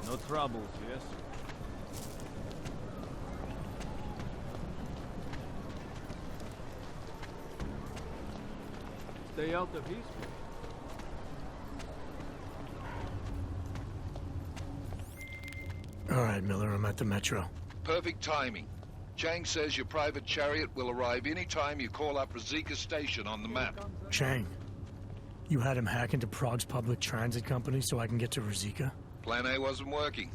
No troubles, yes? Stay out of his way. All right, Miller, I'm at the Metro. Perfect timing. Chang says your private chariot will arrive any time you call up Rizika Station on the map. Chang, you had him hack into Prague's public transit company so I can get to Rizika? Plan A wasn't working.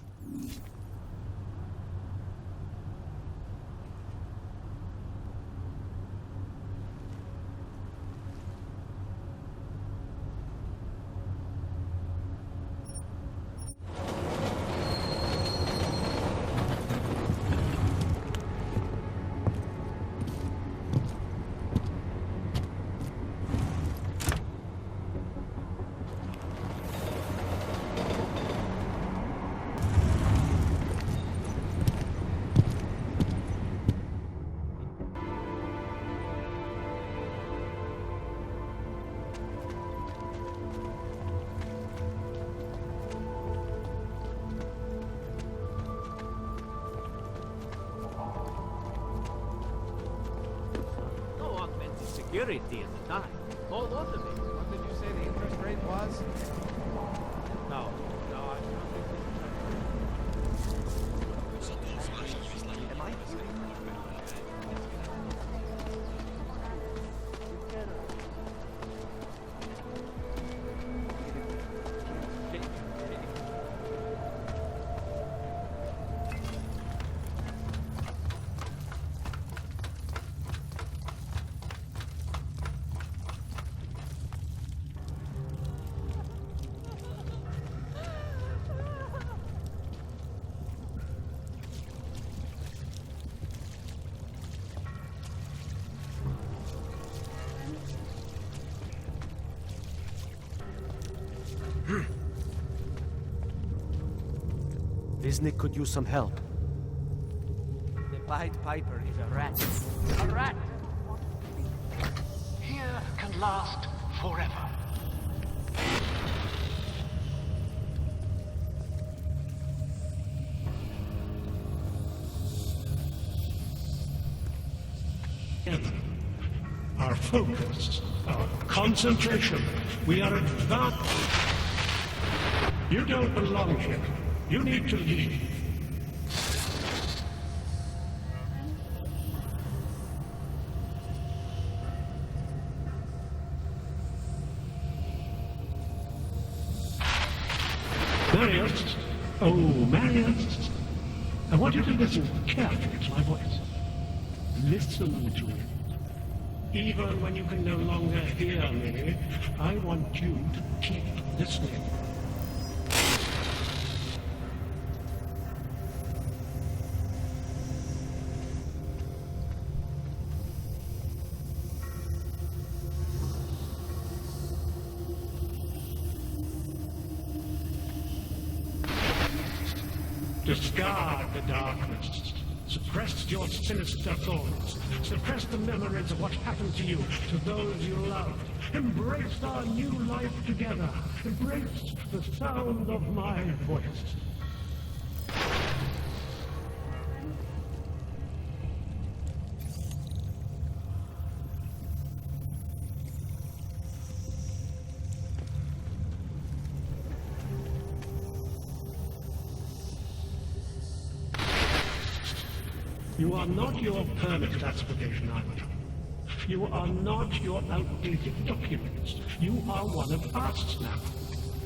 Security at the time. Oh, what of it? What did you say the interest rate was? No, I don't think Am I? Visnik could use some help. the Pied Piper is a rat. A rat! Here can last forever. Our focus, our concentration. We are advanced. You don't belong here. You need to leave. Marius? Oh, Marius. I want you to listen carefully to my voice. Listen to it. Even when you can no longer hear me, I want you to keep listening. Discard the darkness. Suppress your sinister thoughts. Suppress the memories of what happened to you, to those you loved. Embrace our new life together. Embrace the sound of my voice. You are not your permanent aspiration either. You are not your outdated documents. You are one of us now.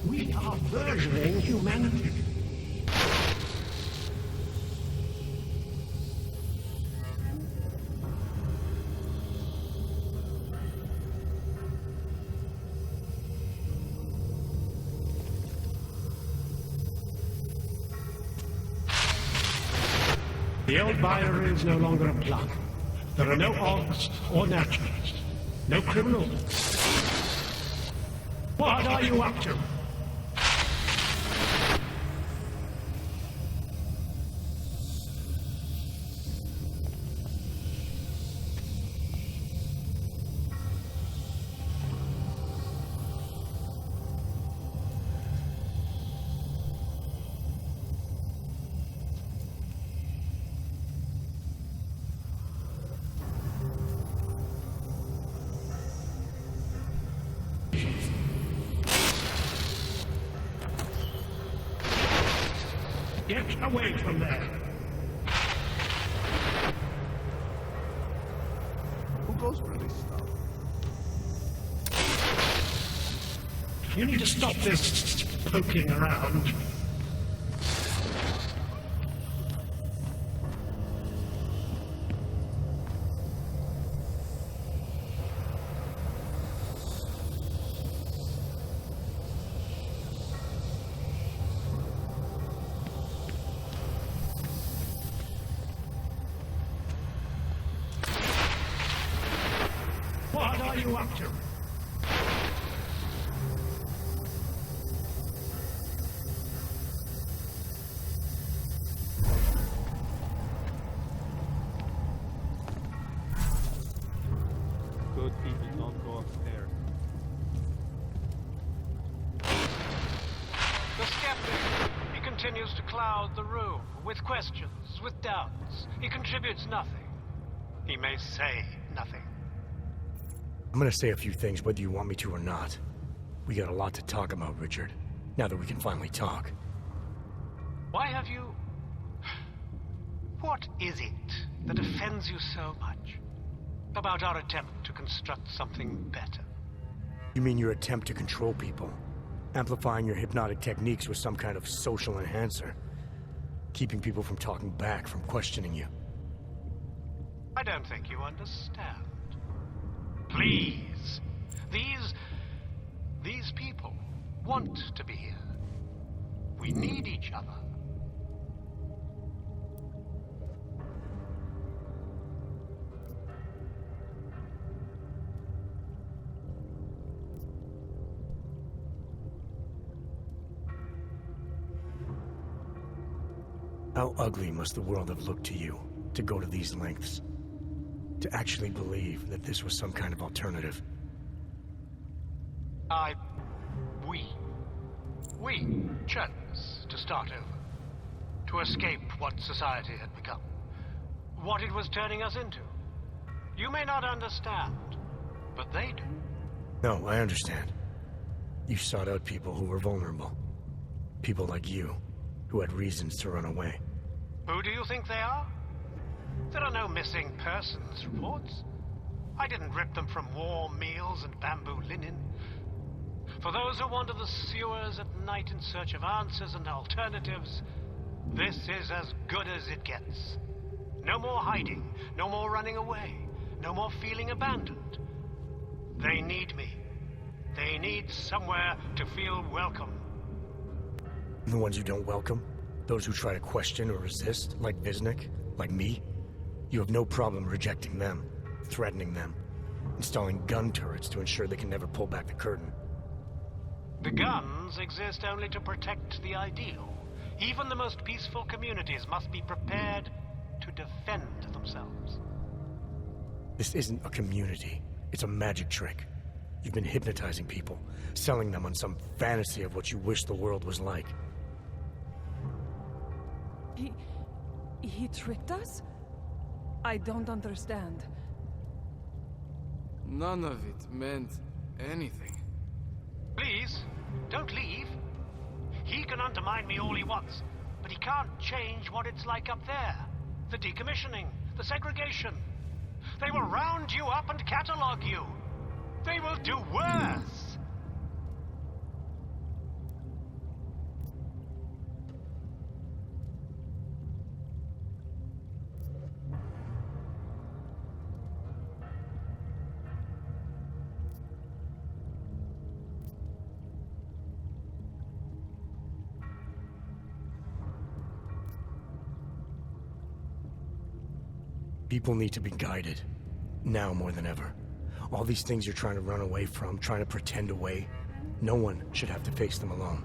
We are versioning humanity. The old Byre is no longer a plug. There are no orcs or naturalists. No criminals. What are you up to? Get away from there! Who goes for this stuff? You need to stop this poking around. What are you up to? Good people don't go upstairs. The skeptic. He continues to cloud the room with questions, with doubts. He contributes nothing. He may say nothing. I'm gonna say a few things whether you want me to or not. We got a lot to talk about, Richard. Now that we can finally talk. Why have you... What is it that offends you so much about our attempt to construct something better? You mean your attempt to control people? Amplifying your hypnotic techniques with some kind of social enhancer? Keeping people from talking back, from questioning you? I don't think you understand. Please. These people want to be here. We need each other. How ugly must the world have looked to you to go to these lengths? To actually believe that this was some kind of alternative? We chose to start over. To escape what society had become. What it was turning us into. You may not understand, but they do. No, I understand. You sought out people who were vulnerable. People like you, who had reasons to run away. Who do you think they are? There are no missing persons reports. I didn't rip them from warm meals and bamboo linen. For those who wander the sewers at night in search of answers and alternatives, this is as good as it gets. No more hiding, no more running away, no more feeling abandoned. They need me. They need somewhere to feel welcome. The ones you don't welcome? Those who try to question or resist, like Visnik, like me? You have no problem rejecting them, threatening them, installing gun turrets to ensure they can never pull back the curtain. The guns exist only to protect the ideal. Even the most peaceful communities must be prepared to defend themselves. This isn't a community. It's a magic trick. You've been hypnotizing people, selling them on some fantasy of what you wish the world was like. He tricked us? I don't understand. None of it meant anything. Please, don't leave. He can undermine me all he wants, but he can't change what it's like up there. The decommissioning, the segregation. They will round you up and catalog you. They will do worse. People need to be guided. Now more than ever. All these things you're trying to run away from, trying to pretend away, no one should have to face them alone.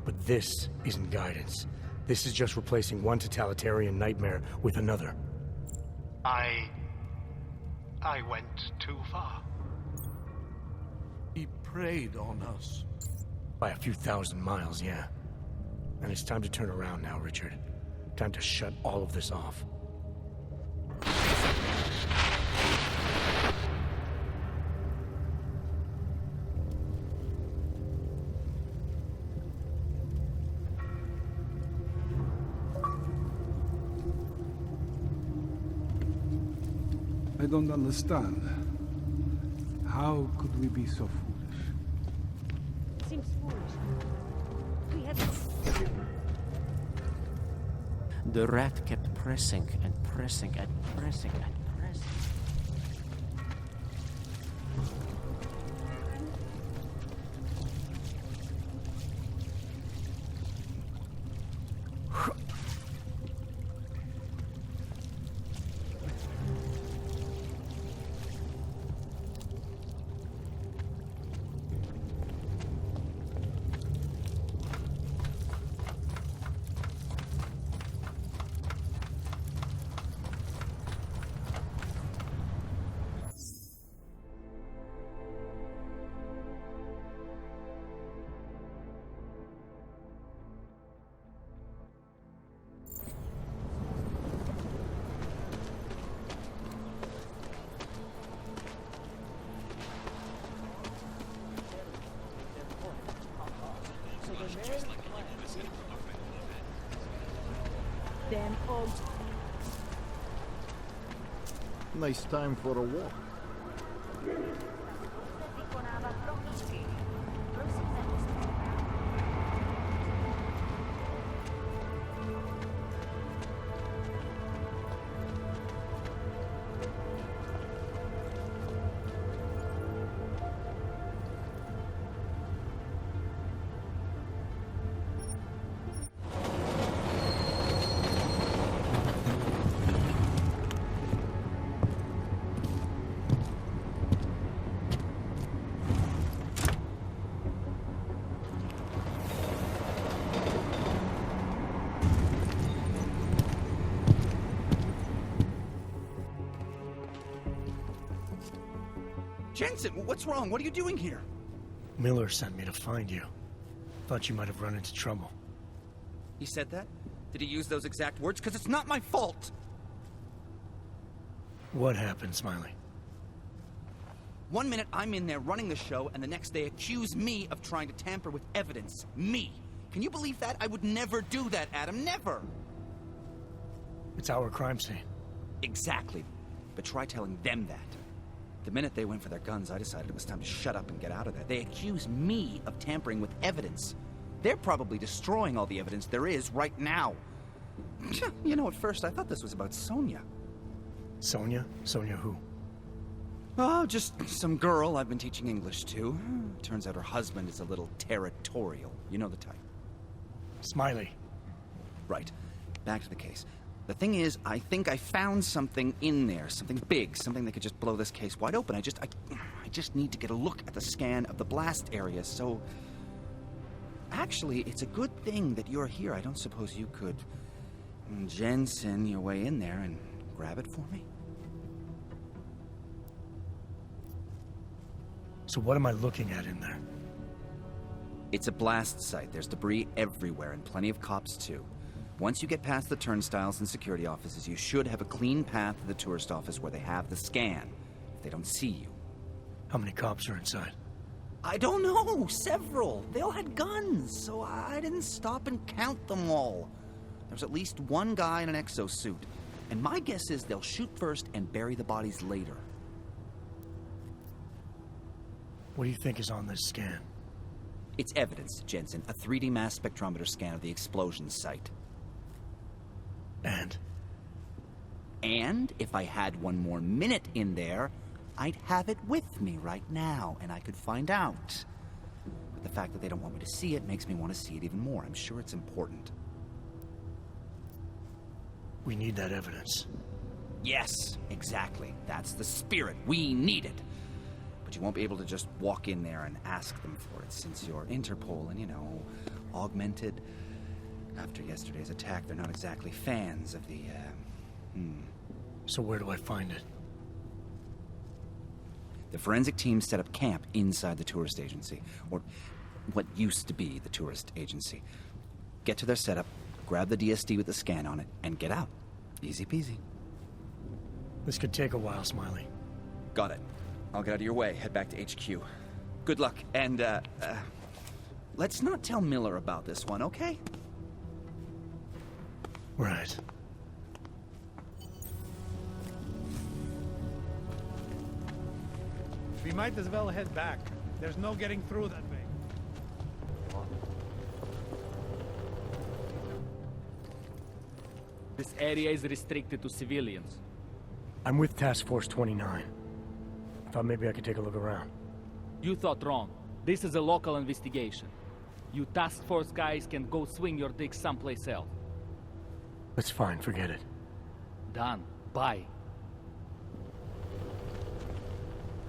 But this isn't guidance. This is just replacing one totalitarian nightmare with another. I went too far. He preyed on us. By a few thousand miles, yeah. And it's time to turn around now, Richard. Time to shut all of this off. I don't understand. How could we be so foolish? Seems foolish. We had... The rat kept pressing and pressing and pressing and pressing. Damn old. Nice time for a walk. Jensen, what's wrong? What are you doing here? Miller sent me to find you. Thought you might have run into trouble. He said that? Did he use those exact words? Because it's not my fault! What happened, Smiley? 1 minute I'm in there running the show, and the next they accuse me of trying to tamper with evidence. Me! Can you believe that? I would never do that, Adam. Never! It's our crime scene. Exactly. But try telling them that. The minute they went for their guns, I decided it was time to shut up and get out of there. They accuse me of tampering with evidence. They're probably destroying all the evidence there is right now. You know, at first I thought this was about Sonia. Sonia? Sonia who? Oh, just some girl I've been teaching English to. Turns out her husband is a little territorial. You know the type. Smiley. Right. Back to the case. The thing is, I think I found something in there. Something big. Something that could just blow this case wide open. I just need to get a look at the scan of the blast area, so... Actually, it's a good thing that you're here. I don't suppose you could... Jensen your way in there and grab it for me? So what am I looking at in there? It's a blast site. There's debris everywhere, and plenty of cops, too. Once you get past the turnstiles and security offices, you should have a clean path to the tourist office where they have the scan, if they don't see you. How many cops are inside? I don't know. Several. They all had guns, so I didn't stop and count them all. There's at least one guy in an exosuit, and my guess is they'll shoot first and bury the bodies later. What do you think is on this scan? It's evidence, Jensen. A 3D mass spectrometer scan of the explosion site. And if I had one more minute in there, I'd have it with me right now, and I could find out. But the fact that they don't want me to see it makes me want to see it even more. I'm sure it's important. We need that evidence. Yes, exactly. That's the spirit. We need it. But you won't be able to just walk in there and ask them for it, since you're Interpol and, you know, augmented. After yesterday's attack, they're not exactly fans of the, So where do I find it? The forensic team set up camp inside the tourist agency, or what used to be the tourist agency. Get to their setup, grab the DSD with the scan on it, and get out. Easy peasy. This could take a while, Smiley. Got it. I'll get out of your way, head back to HQ. Good luck, and, let's not tell Miller about this one, okay? Right. We might as well head back. There's no getting through that way. This area is restricted to civilians. I'm with Task Force 29. Thought maybe I could take a look around. You thought wrong. This is a local investigation. You task force guys can go swing your dick someplace else. That's fine, forget it. Done. Bye.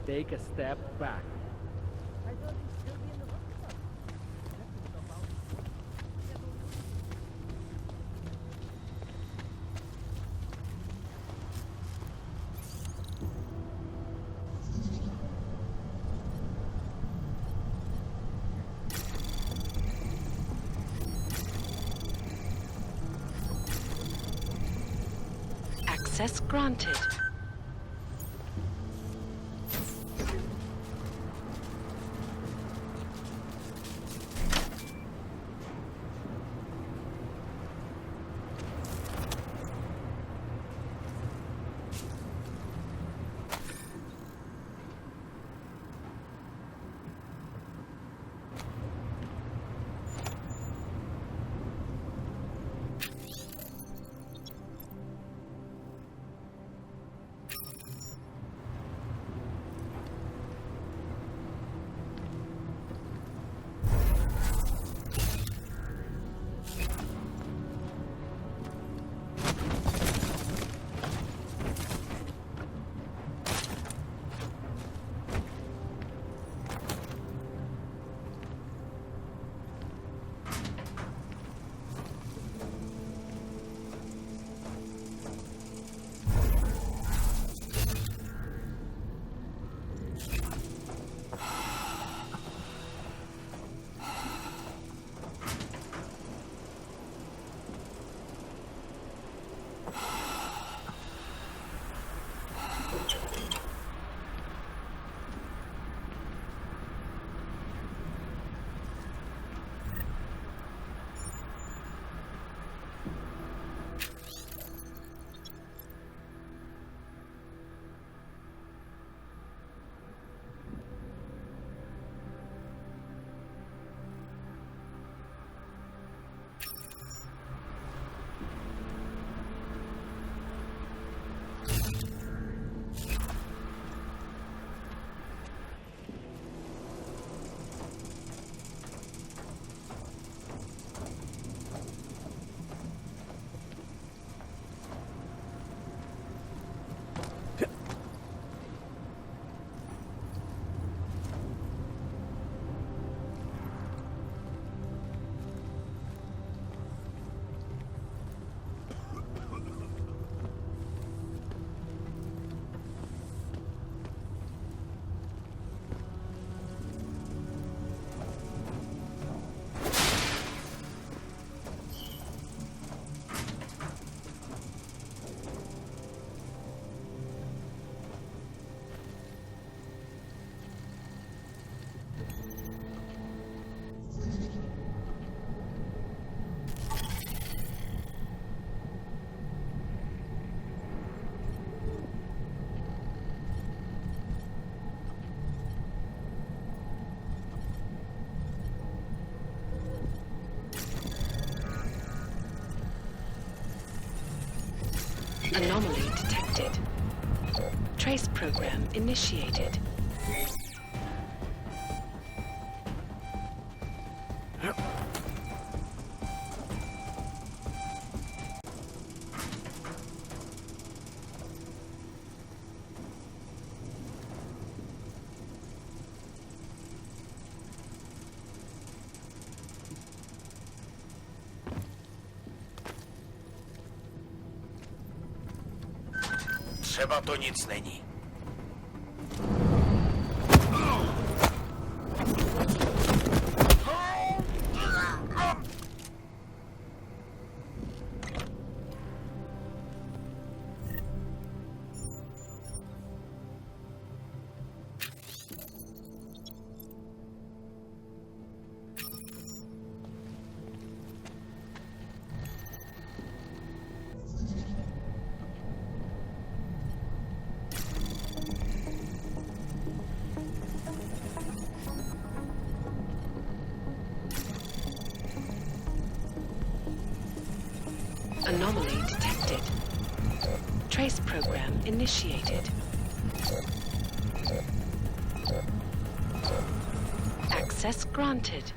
Take a step back. Access granted. Anomaly detected. Trace program initiated. Třeba to nic není. Anomaly detected. Trace program initiated. Access granted.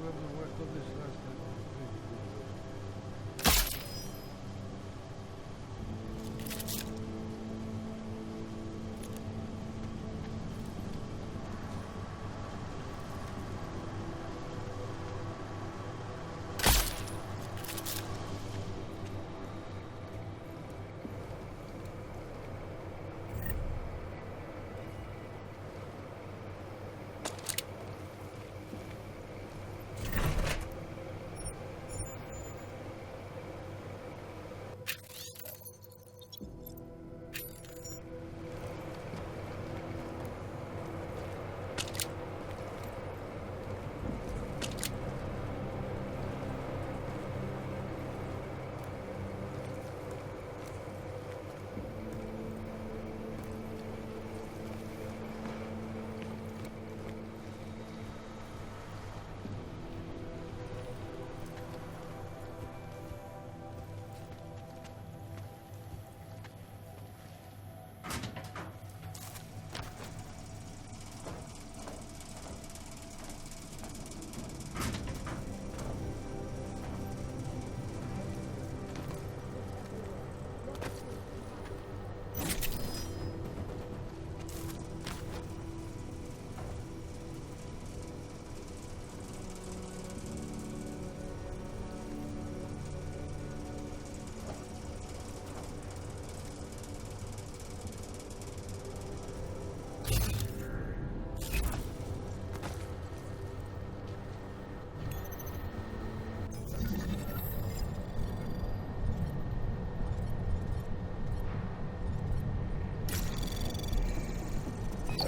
Whoever worked on this last time.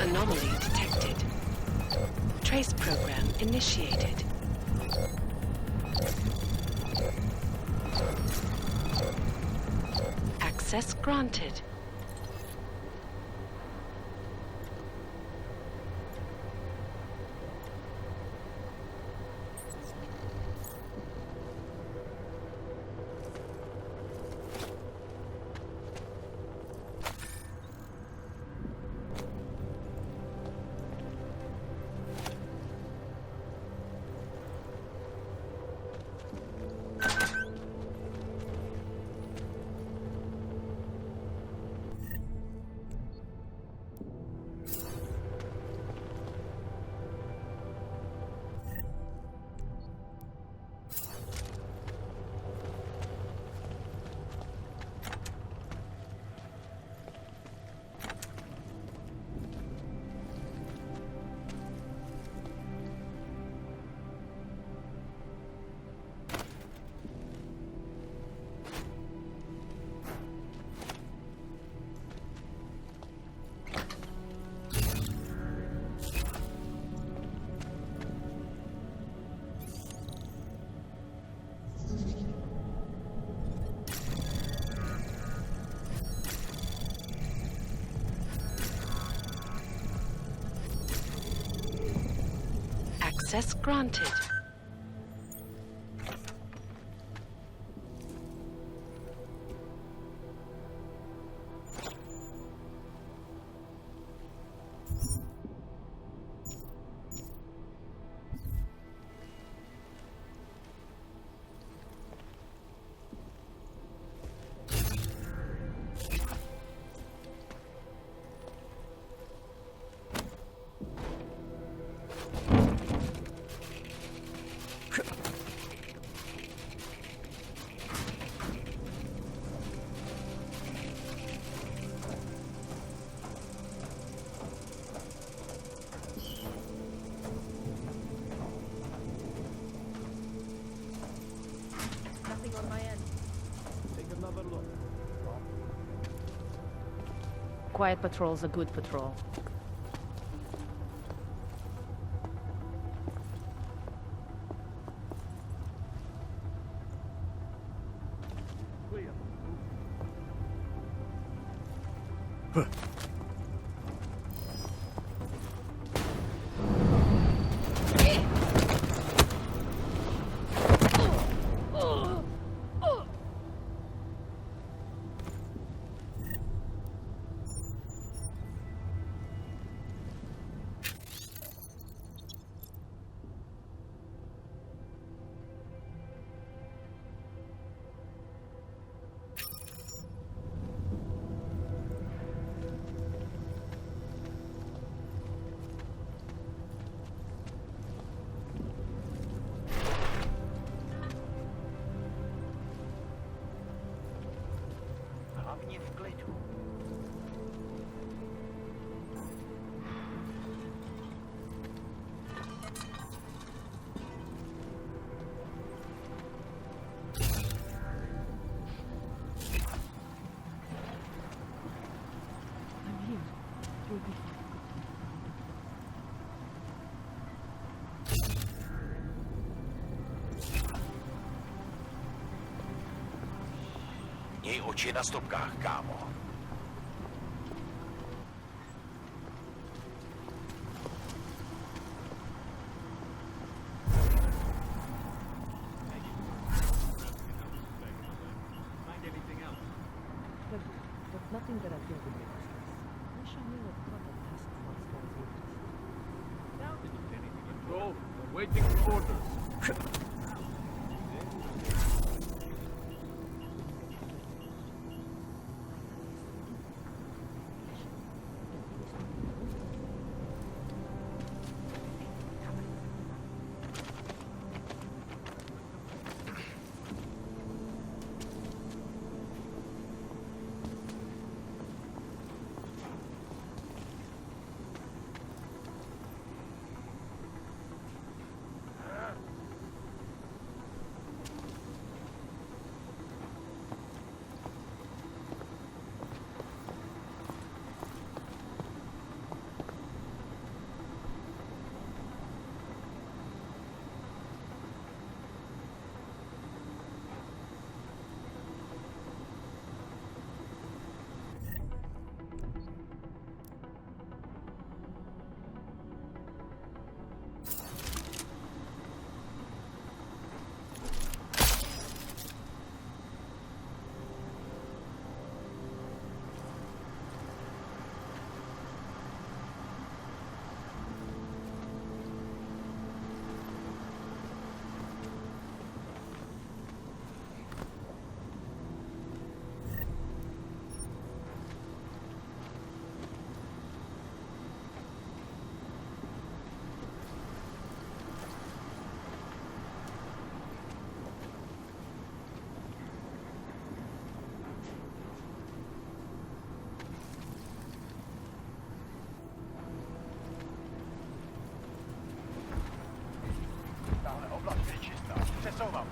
Anomaly detected. Trace program initiated. Access granted. Access granted. Nothing on my end. Take another look. Quiet patrol's a good patrol. We'll be fine. Měj oči na stopkách, kámo. But nothing that I think would make us stress. Wish I knew what proper task force guys would do. Now didn't anything at all. We're waiting for orders. Přesouvat.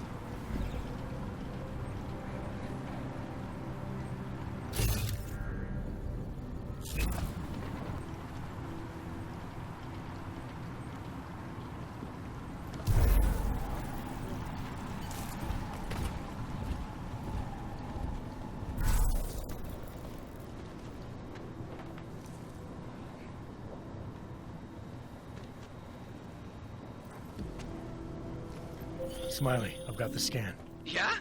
Smiley, I've got the scan. Yeah?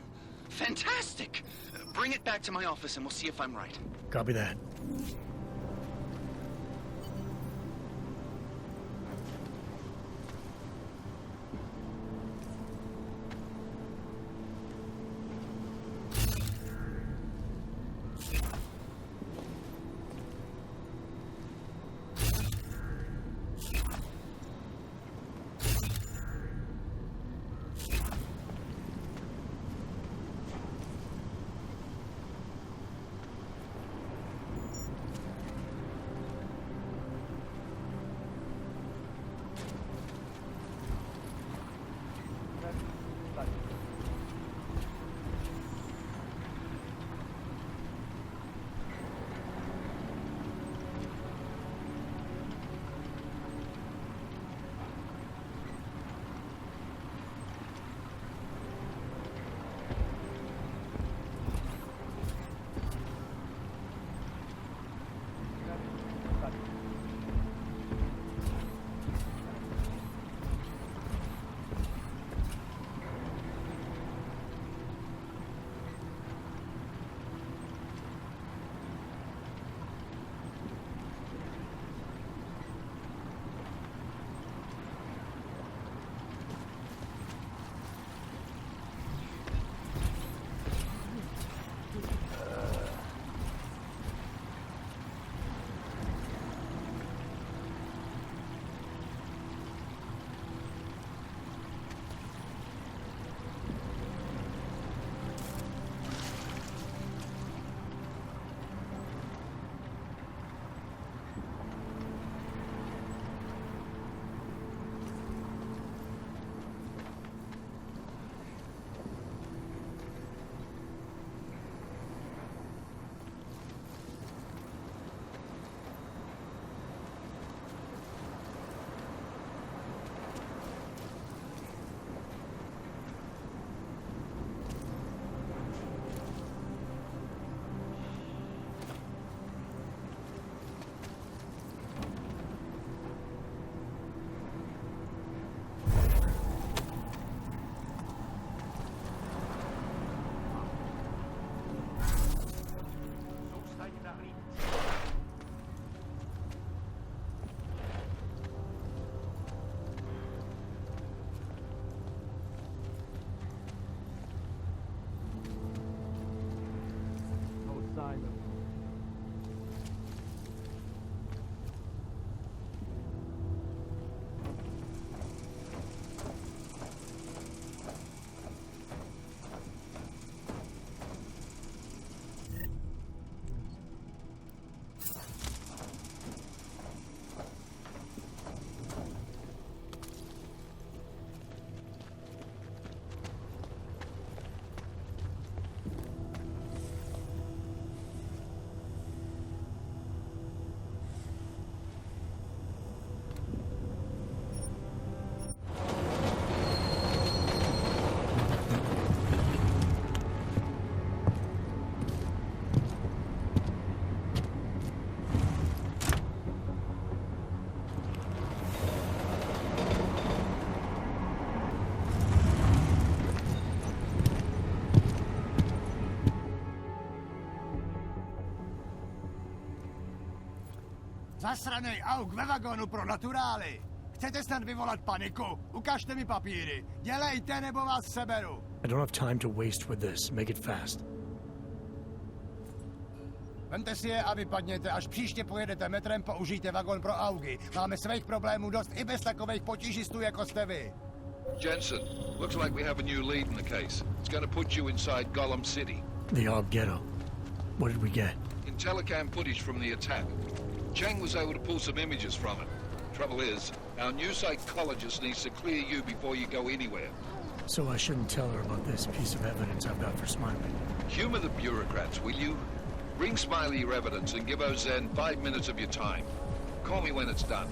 Fantastic! Bring it back to my office and we'll see if I'm right. Copy that. Zasranej auk ve vagonu pro naturály! Chcete snad vyvolat paniku? Ukažte mi papíry. Dělejte, nebo vás seberu. I don't have time to waste with this. Make it fast. Vemte si je a vypadněte. Až příště pojedete metrem, použijte vagon pro augy. Máme svých problémů dost i bez takových potížistů, jako jste vy. Jensen, looks like we have a new lead in the case. It's going to put you inside Gollum City. The Aug Ghetto. What did we get? Telecam footage from the attack. Cheng was able to pull some images from it. Trouble is, our new psychologist needs to clear you before you go anywhere. So I shouldn't tell her about this piece of evidence I've got for Smiley. Humor the bureaucrats, will you? Bring Smiley your evidence and give Ozen 5 minutes of your time. Call me when it's done.